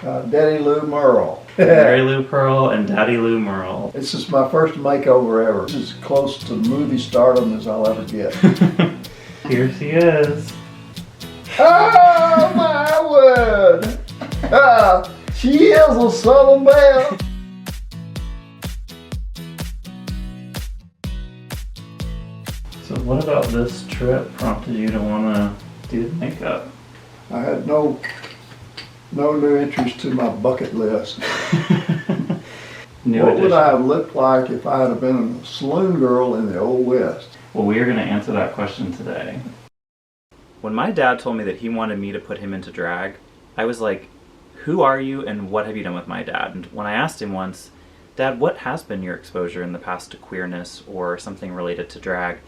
Daddy Lou Merle. Mary Lou Pearl and Daddy Lou Merle. This is my first makeover ever. This is as close to movie stardom as I'll ever get. Here she is. Oh my word! She is a Southern belle. So what about this trip prompted you to want to do the makeup? I had no new interest to my bucket list. What would I have looked like if I had been a saloon girl in the Old West? Well, we are going to answer that question today. When my dad told me that he wanted me to put him into drag, I was like, who are you and what have you done with my dad? And when I asked him once, Dad, what has been your exposure in the past to queerness or something related to drag?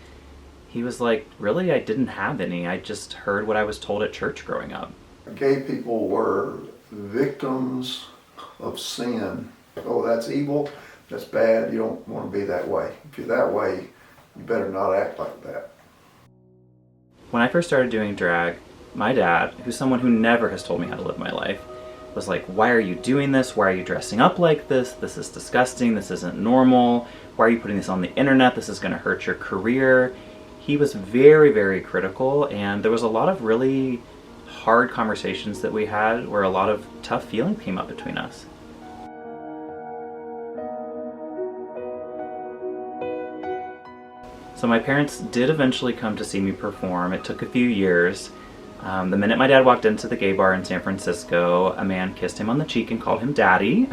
He was like, really, I didn't have any. I just heard what I was told at church growing up. Gay people were victims of sin. Oh, that's evil, that's bad, you don't want to be that way. If you're that way, you better not act like that. When I first started doing drag, my dad, who's someone who never has told me how to live my life, was like, why are you doing this? Why are you dressing up like this? This is disgusting. This isn't normal. Why are you putting this on the internet? This is going to hurt your career. He was very, very critical, and there was a lot of really hard conversations that we had where a lot of tough feeling came up between us. So my parents did eventually come to see me perform. It took a few years. The minute my dad walked into the gay bar in San Francisco, a man kissed him on the cheek and called him Daddy.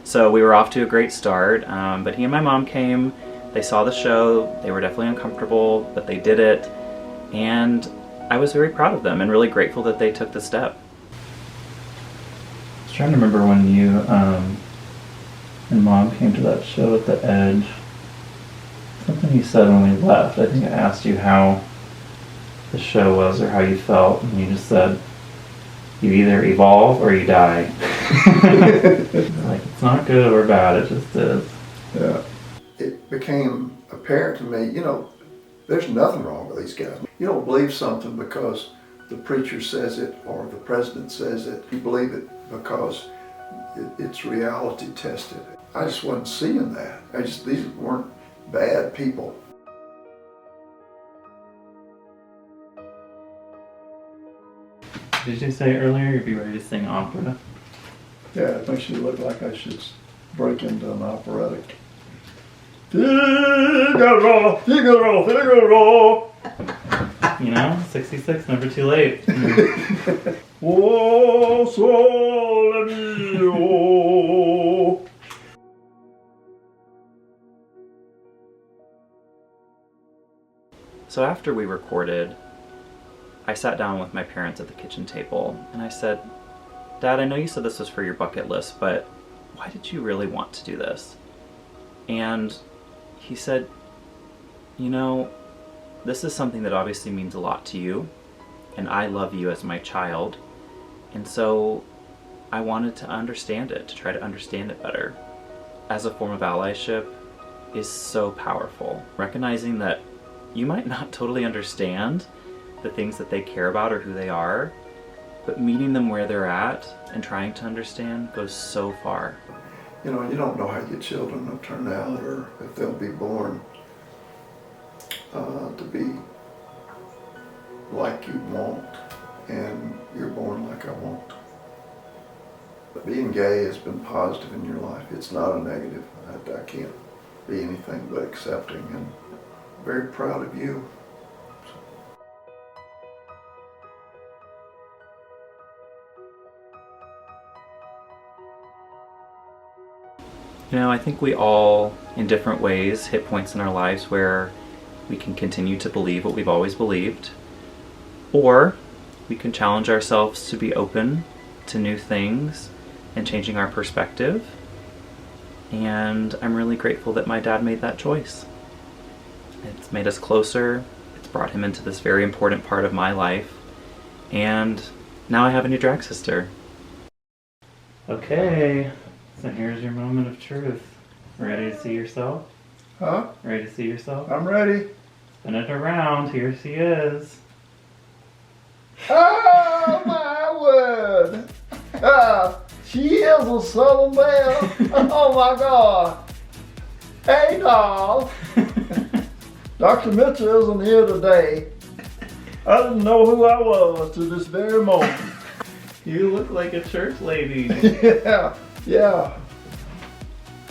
So we were off to a great start, but he and my mom came. They saw the show. They were definitely uncomfortable, but they did it. And I was very proud of them and really grateful that they took the step. I was trying to remember when you and Mom came to that show at the Edge. Something you said when we left. I think I asked you how the show was or how you felt, and you just said, you either evolve or you die. Like, it's not good or bad, it just is. Yeah. It became apparent to me, there's nothing wrong with these guys. You don't believe something because the preacher says it or the president says it. You believe it because it's reality tested. I just wasn't seeing that. These weren't bad people. Did you say earlier you'd be ready to sing opera? Yeah, it makes you look like I should break into an operatic. Figaro, Figaro, Figaro. 66, never too late. Oh, sole mio. So after we recorded, I sat down with my parents at the kitchen table and I said, Dad, I know you said this was for your bucket list, but why did you really want to do this? And he said, this is something that obviously means a lot to you, and I love you as my child, and so I wanted to understand it, to try to understand it better. As a form of allyship is so powerful. Recognizing that you might not totally understand the things that they care about or who they are, but meeting them where they're at and trying to understand goes so far. You don't know how your children will turn out or if they'll be born to be like you want, and you're born like I want. But being gay has been positive in your life. It's not a negative. I can't be anything but accepting and very proud of you. I think we all, in different ways, hit points in our lives where we can continue to believe what we've always believed, or we can challenge ourselves to be open to new things and changing our perspective. And I'm really grateful that my dad made that choice. It's made us closer. It's brought him into this very important part of my life. And now I have a new drag sister. Okay, so here's your moment of truth. Ready to see yourself? Huh? Ready to see yourself? I'm ready. Spin it around. Here she is. Oh my word! She is a Southern belle. Oh my God. Hey, doll. Dr. Mitchell isn't here today. I didn't know who I was to this very moment. You look like a church lady. Yeah.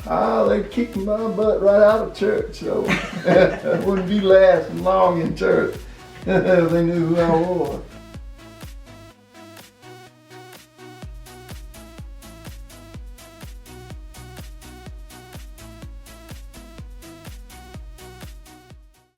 They'd kick my butt right out of church, so I wouldn't be lasting long in church if they knew who I was.